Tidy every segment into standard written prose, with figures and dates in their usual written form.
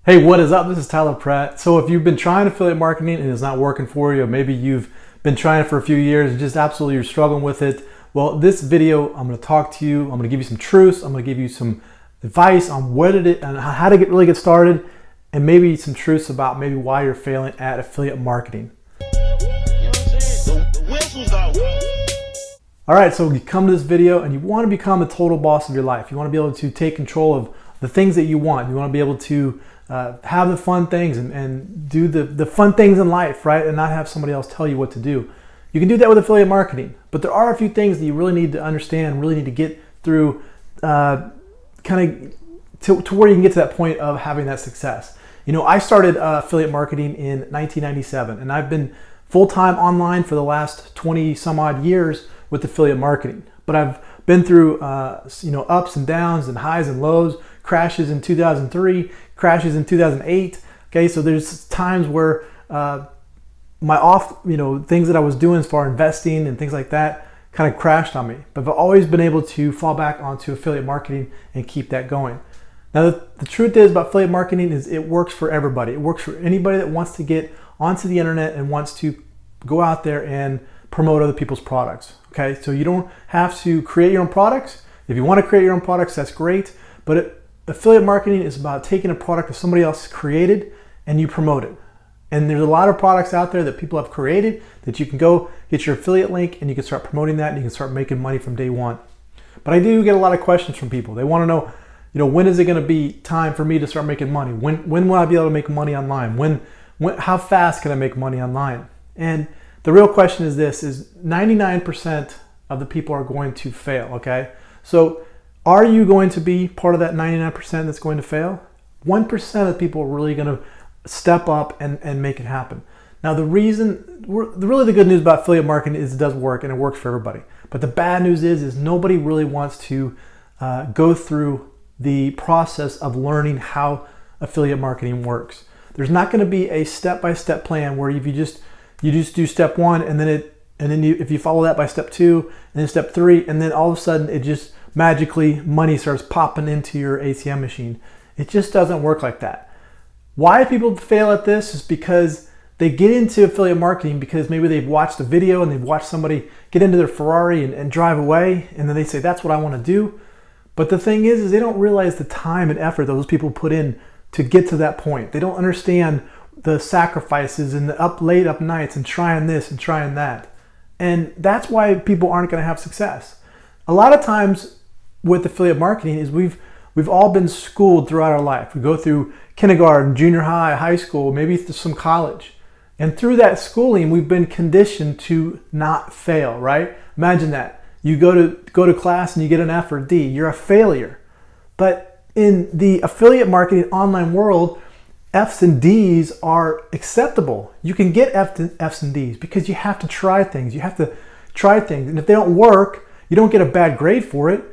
Hey, what is up? This is Tyler Pratt. So if you've been trying affiliate marketing and it's not working for you, or maybe you've been trying it for a few years and just absolutely you're struggling with it, well, this video, I'm going to talk to you. I'm going to give you some truths. I'm going to give you some advice on and how to really get started, and maybe some truths about maybe why you're failing at affiliate marketing. All right, so you come to this video and you want to become the total boss of your life. You want to be able to take control of the things that you want. You want to be able to have the fun things and do the fun things in life, right? And not have somebody else tell you what to do. You can do that with affiliate marketing, but there are a few things that you really need to understand, really need to get through to where you can get to that point of having that success. You know, I started affiliate marketing in 1997, and I've been full-time online for the last 20 some odd years with affiliate marketing. But I've been through ups and downs and highs and lows, crashes in 2003, crashes in 2008. Okay, so there's times where things that I was doing as far as investing and things like that kind of crashed on me. But I've always been able to fall back onto affiliate marketing and keep that going. Now, the truth is about affiliate marketing is it works for everybody. It works for anybody that wants to get onto the internet and wants to go out there and promote other people's products. Okay, so you don't have to create your own products. If you want to create your own products, that's great. But affiliate marketing is about taking a product that somebody else created and you promote it. And there's a lot of products out there that people have created that you can go get your affiliate link and you can start promoting that and you can start making money from day one. But I do get a lot of questions from people. They want to know, when is it going to be time for me to start making money? When will I be able to make money online? How fast can I make money online? And the real question is this, is 99% of the people are going to fail, okay? So are you going to be part of that 99% that's going to fail? 1% of the people are really going to step up and make it happen. Now really the good news about affiliate marketing is it does work and it works for everybody. But the bad news is nobody really wants to go through the process of learning how affiliate marketing works. There's not going to be a step-by-step plan where if you just do step one and then if you follow that by step two and then step three, and then all of a sudden it just magically money starts popping into your ATM machine. It just doesn't work like that. Why people fail at this is because they get into affiliate marketing because maybe they've watched a video and they've watched somebody get into their Ferrari and drive away, and then they say that's what I want to do. But the thing is they don't realize the time and effort that those people put in to get to that point. They don't understand the sacrifices and the late up nights and trying this and trying that. And that's why people aren't going to have success. A lot of times with affiliate marketing is we've all been schooled throughout our life. We go through kindergarten, junior high, high school, maybe some college. And through that schooling, we've been conditioned to not fail, right? Imagine that. You go to class and you get an F or a D. You're a failure. But in the affiliate marketing online world, F's and D's are acceptable. You can get F's and D's because you have to try things. You have to try things. And if they don't work, you don't get a bad grade for it.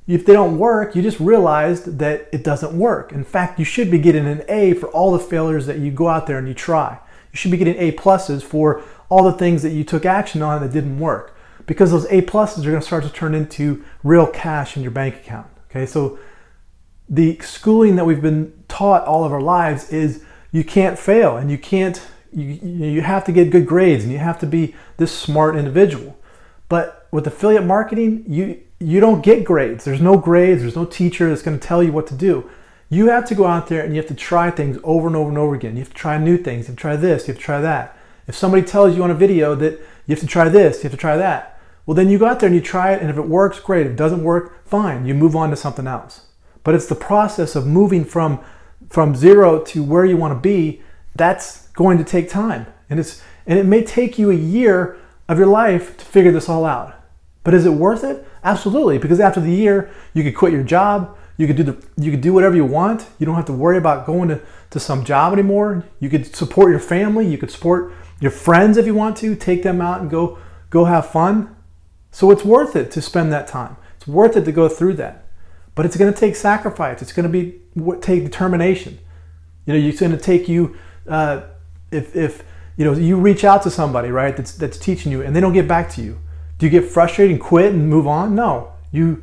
If they don't work, you just realized that it doesn't work. In fact, you should be getting an A for all the failures that you go out there and you try. You should be getting A pluses for all the things that you took action on that didn't work, because those A pluses are going to start to turn into real cash in your bank account. Okay, so the schooling that we've been taught all of our lives is you can't fail and you have to get good grades and you have to be this smart individual. But with affiliate marketing, you don't get grades. There's no grades. There's no teacher that's going to tell you what to do. You have to go out there and you have to try things over and over and over again. You have to try new things. You have to try this. You have to try that. If somebody tells you on a video that you have to try this, you have to try that, well, then you go out there and you try it, and if it works, great. If it doesn't work, fine. You move on to something else. But it's the process of moving from zero to where you want to be that's going to take time. And it may take you a year of your life to figure this all out. But is it worth it? Absolutely, because after the year, you could quit your job, you could do whatever you want. You don't have to worry about going to some job anymore. You could support your family, you could support your friends if you want to, take them out and go have fun. So it's worth it to spend that time. It's worth it to go through that. But it's going to take sacrifice. It's going to take determination. It's going to take you if you reach out to somebody, right, that's teaching you and they don't get back to you. Do you get frustrated and quit and move on? No. You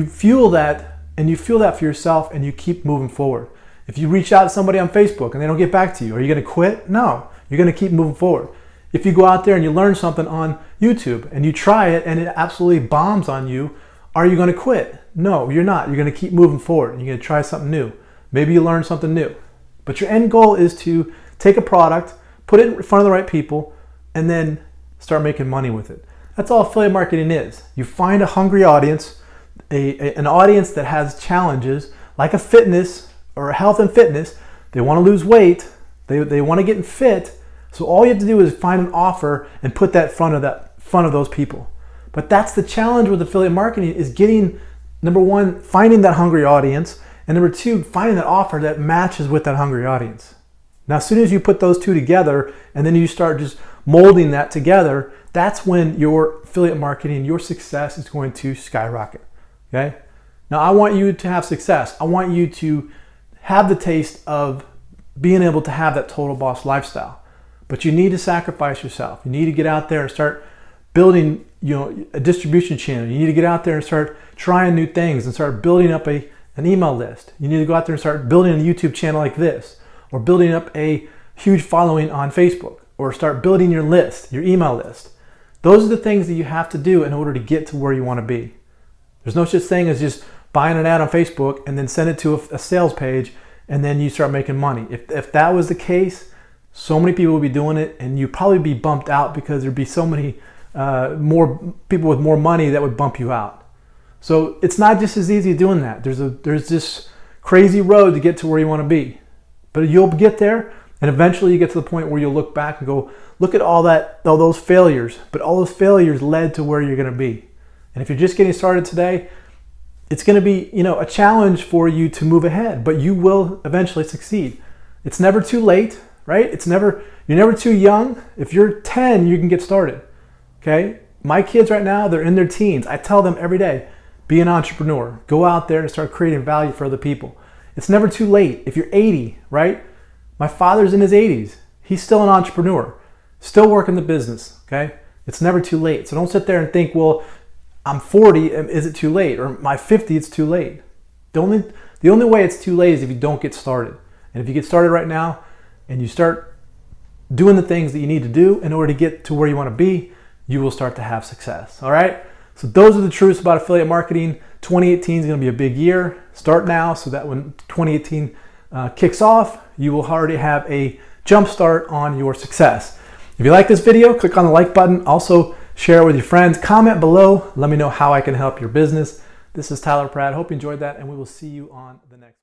fuel that, and you feel that for yourself, and you keep moving forward. If you reach out to somebody on Facebook and they don't get back to you, are you going to quit? No, you're going to keep moving forward. If you go out there and you learn something on YouTube and you try it and it absolutely bombs on you, are you going to quit? No, you're not. You're going to keep moving forward and you're going to try something new. Maybe you learn something new. But your end goal is to take a product, put it in front of the right people, and then start making money with it. That's all affiliate marketing is. You find a hungry audience, an audience that has challenges like a fitness or a health and fitness. They want to lose weight. They want to get fit. So all you have to do is find an offer and put that in front of those people. But that's the challenge with affiliate marketing, is getting, number one, finding that hungry audience, and number two, finding that offer that matches with that hungry audience. Now, as soon as you put those two together and then you start just molding that together, that's when your affiliate marketing, your success is going to skyrocket. Okay? Now, I want you to have success. I want you to have the taste of being able to have that total boss lifestyle. But you need to sacrifice yourself. You need to get out there and start building, a distribution channel. You need to get out there and start trying new things and start building up an email list. You need to go out there and start building a YouTube channel like this, or building up a huge following on Facebook, or start building your list, your email list. Those are the things that you have to do in order to get to where you want to be. There's no such thing as just buying an ad on Facebook and then send it to a sales page and then you start making money. If that was the case, so many people would be doing it and you'd probably be bumped out because there'd be so many more people with more money that would bump you out. So it's not just as easy doing that. There's this crazy road to get to where you want to be. But you'll get there, and eventually you get to the point where you'll look back and go, look at all those failures. But all those failures led to where you're going to be. And if you're just getting started today, it's going to be, a challenge for you to move ahead, but you will eventually succeed. It's never too late, right? You're never too young. If you're 10, you can get started. Okay? My kids right now, they're in their teens. I tell them every day, be an entrepreneur. Go out there and start creating value for other people. It's never too late. If you're 80, right? My father's in his 80s. He's still an entrepreneur, still working the business, okay? It's never too late. So don't sit there and think, well, I'm 40, is it too late? Or my 50, it's too late. The only way it's too late is if you don't get started. And if you get started right now and you start doing the things that you need to do in order to get to where you want to be, you will start to have success, all right? So those are the truths about affiliate marketing. 2018 is going to be a big year. Start now so that when 2018 kicks off, you will already have a jump start on your success. If you like this video, click on the like button. Also, share it with your friends. Comment below. Let me know how I can help your business. This is Tyler Pratt. Hope you enjoyed that, and we will see you on the next.